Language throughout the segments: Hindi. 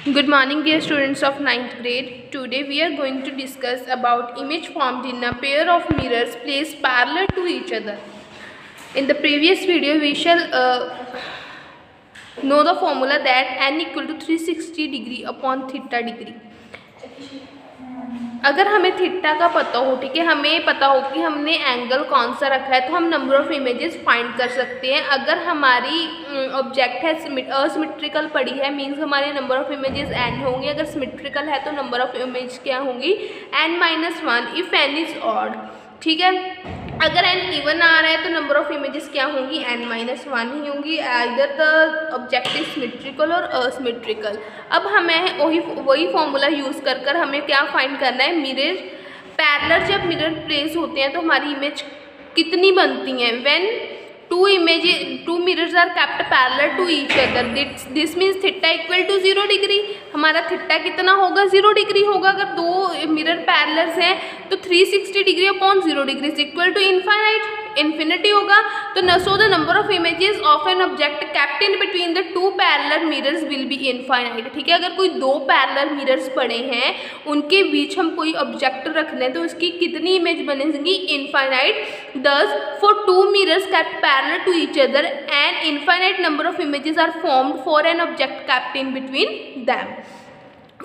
Good morning, dear students of 9th grade. Today we are going to discuss about image formed in a pair of mirrors placed parallel to each other. In the previous video, we shall know the formula that n equal to 360 degree upon theta degree. अगर हमें थीटा का पता हो, ठीक है, हमें पता हो कि हमने एंगल कौन सा रखा है, तो हम नंबर ऑफ इमेजेस फाइंड कर सकते हैं. अगर हमारी ऑब्जेक्ट है असिमेट्रिकल पड़ी है, मीन्स हमारे नंबर ऑफ इमेजेस n होंगे. अगर सिमेट्रिकल है तो नंबर ऑफ इमेज क्या होंगी, n-1 if n is odd. ठीक है, अगर n इवन आ रहा है तो नंबर ऑफ इमेजेस क्या होंगी, n-1 ही होंगी. इधर द ऑब्जेक्ट इज सिमेट्रिकल और असिमेट्रिकल. अब हमें वही फॉर्मूला यूज़ कर हमें क्या फाइंड करना है, मिरर पैरेलल. जब मिरर प्लेस होते हैं तो हमारी इमेज कितनी बनती हैं, when two mirrors are kept parallel to each other. This means theta equal to 0 degree. हमारा थीटा कितना होगा, 0 डिग्री होगा. अगर दो मिरर पैरेलल्स हैं तो 360 degree upon 0 degree is equal to infinity होगा. तो so the number of images of an object kept in between the two parallel mirrors will be infinite. ठीक है, अगर कोई दो पैरेलल मिरर्स पड़े हैं, उनके बीच हम कोई ऑब्जेक्ट रख लें तो उसकी कितनी इमेज बनेगी, infinite. Thus for two mirrors kept parallel to each other an infinite number of images are formed for an object kept in between them.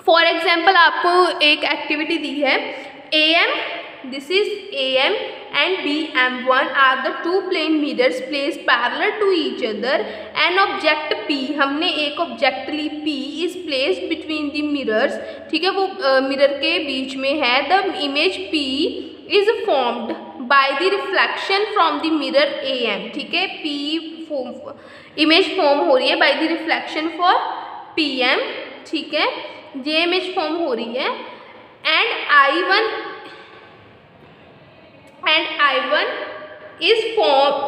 For example आपको एक एक्टिविटी दी है, AM, this is AM and BM1 are the two plane mirrors placed parallel to each other. An object P, हमने एक ऑब्जेक्ट ली, P is placed between the mirrors. ठीक है, वो मिरर के बीच में है. The image P is formed by the reflection from the mirror AM. ठीक है, इमेज फॉर्म हो रही है by the reflection for PM. ठीक है, ये इमेज फॉर्म हो रही है. and I1 is formed,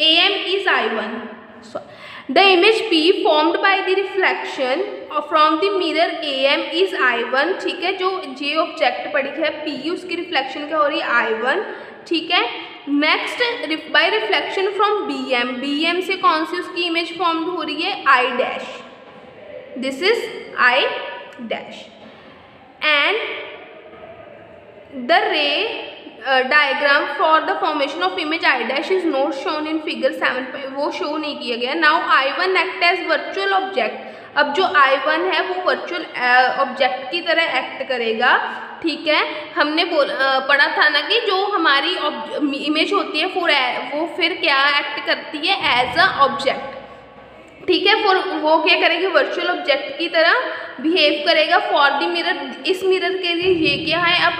AM is I1. So, the image P formed by the reflection from the mirror AM is I1. ठीक है, जो जे ऑब्जेक्ट पड़ी है P, उसकी रिफ्लेक्शन क्या हो रही है, I1. ठीक है, next bye reflection from BM से कौन सी उसकी इमेज फॉर्म्ड हो रही है, I dash. This is I dash. And the ray diagram for the formation of image I dash is not shown in figure 7. वो शो नहीं किया गया. Now I1 act as virtual object. अब जो I1 है वो वर्चुअल ऑब्जेक्ट की तरह एक्ट करेगा. ठीक है, हमने पढ़ा था ना कि जो हमारी इमेज होती है वो फिर क्या एक्ट करती है, एज अ ऑब्जेक्ट. ठीक है, फॉर वो क्या करेगी, वर्चुअल ऑब्जेक्ट की तरह बिहेव करेगा. फॉर द मिरर, इस मिरर के लिए ये क्या है, अब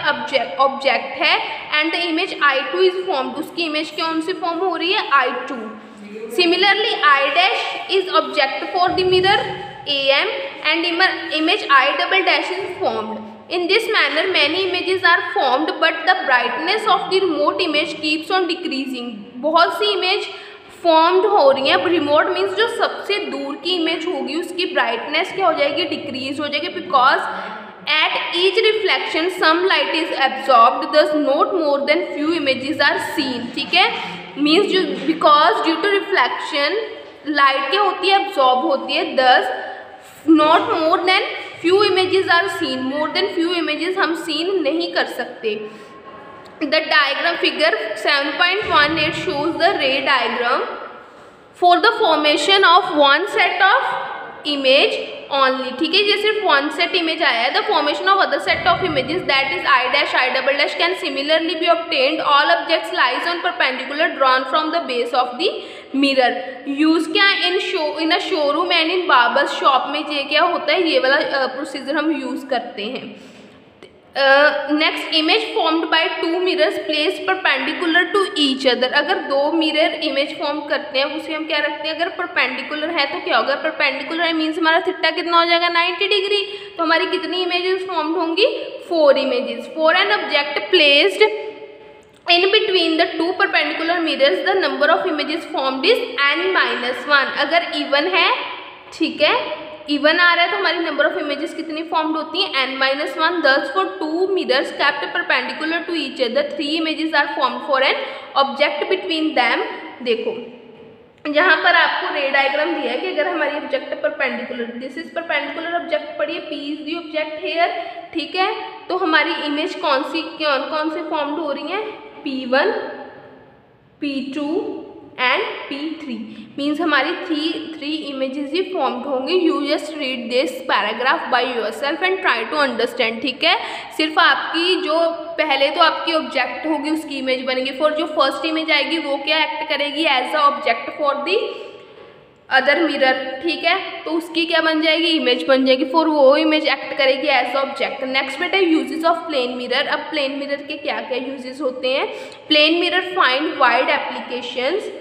ऑब्जेक्ट है. And the image I2 is formed. उसकी इमेज कौन सी फॉर्म हो रही है, I2. Similarly I dash is object for the mirror AM and image I double dash is formed. In this manner, many images are formed, but the brightness of the remote image keeps on decreasing. बहुत सी इमेज फॉर्म्ड हो रही है. रिमोट मीन्स जो सबसे दूर की इमेज होगी उसकी ब्राइटनेस क्या हो जाएगी, डिक्रीज हो जाएगी. Because at each reflection some light is absorbed, thus not more than few images are seen. ठीक है, मीन्स जो because due to reflection light क्या होती है, एब्जॉर्ब होती है. Thus not more than few images are seen, more than few images हम सीन नहीं कर सकते. The diagram figure 7.18 shows the ray diagram for the formation of one set of image only. ठीक है, ये सिर्फ one set image आया है. The formation of other set of images, that is I dash I double dash, can similarly be obtained. All objects lies on perpendicular drawn from the base of the mirror. Use क्या in a showroom and in barber shop में ये क्या होता है, ये वाला प्रोसीजर हम यूज करते हैं. Next, image formed by two mirrors placed perpendicular to each other. अगर दो मिरर इमेज फॉर्म करते हैं उसे हम क्या रखते हैं, अगर परपेंडिकुलर है तो क्या होगा, परपेंडिकुलर है मीन्स हमारा थीटा कितना हो जाएगा, 90 डिग्री. तो हमारी कितनी इमेजेस फॉर्म्ड होंगी, 4 images. For an object placed in between the two perpendicular mirrors the number of images formed is n-1. अगर इवन है, ठीक है, इवन आ रहा है तो हमारी नंबर ऑफ इमेजेस कितनी फॉर्म्ड होती हैं, n-1. Thus for two mirrors kept perpendicular to each other 3 images are formed for an object between them. देखो यहाँ पर आपको रे डायग्राम दिया है कि अगर हमारी object perpendicular, this is perpendicular object पढ़िए, P is the object here, ठीक है। तो हमारी इमेज कौन से फॉर्म्ड हो रही हैं, P1, P2 and P3, means हमारी थ्री इमेजेस ही फॉर्म्ड होंगे। You just read this paragraph by yourself and try to understand, ठीक है। सिर्फ आपकी जो पहले तो आपकी ऑब्जेक्ट होगी उसकी इमेज बनेगी, फॉर जो फर्स्ट इमेज आएगी वो क्या एक्ट करेगी, as a object for the other mirror, ठीक है। तो उसकी क्या बन जाएगी, इमेज बन जाएगी, फॉर वो इमेज एक्ट करेगी एज ऑब्जेक्ट। नेक्स्ट बेटा यूजेस ऑफ प्लेन मिरर। अब प्लेन मिरर के क्या क्या यूजेस होते हैं। Plane mirror find wide applications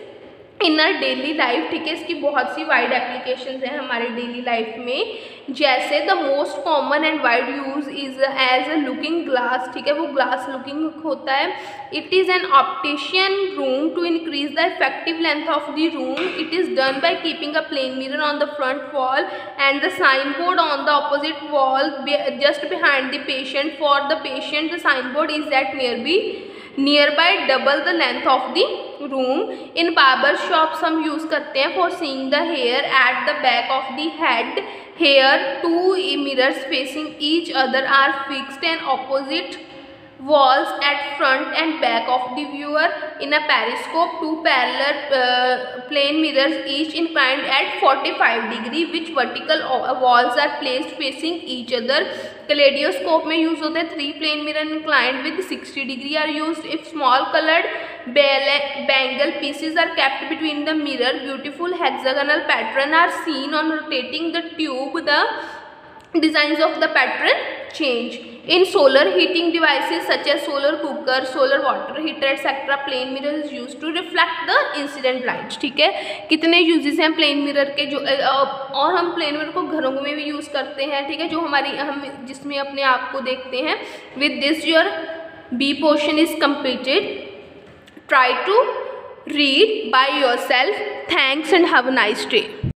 in our daily life, ठीक है। इसकी बहुत सी वाइड एप्लीकेशंस हैं हमारे डेली लाइफ में, जैसे the most common and wide use is as a looking glass, ठीक है, वो ग्लास लुकिंग होता है। It is an optician room to increase the effective length of the room. It is done by keeping a plane mirror on the front wall and the sign board on the opposite wall just behind the patient. For the patient the sign board is at nearby double the length of the room. In barber shops हम यूज करते हैं for seeing the hair at the back of the head. Here two mirrors facing each other are fixed and opposite walls at front and back of the viewer. In a periscope, two parallel plane mirrors each inclined at 45 degree which vertical walls are placed facing each other. Kaleidoscope में यूज होते हैं, 3 plane mirror inclined with 60 degree are used. If small colored bangle pieces are kept between the mirror, beautiful hexagonal pattern are seen on rotating the tube. The designs of the pattern change. In solar heating devices such as solar cooker, solar water heater etc, plane mirror is used to reflect the incident light, ठीक है। कितने यूजेस हैं प्लेन मिरर के, जो और हम प्लेन मिरर को घरों में भी यूज़ करते हैं, ठीक है, जो हम जिसमें अपने आप को देखते हैं। With this your B portion is completed. Try to read by yourself. Thanks and have a nice day.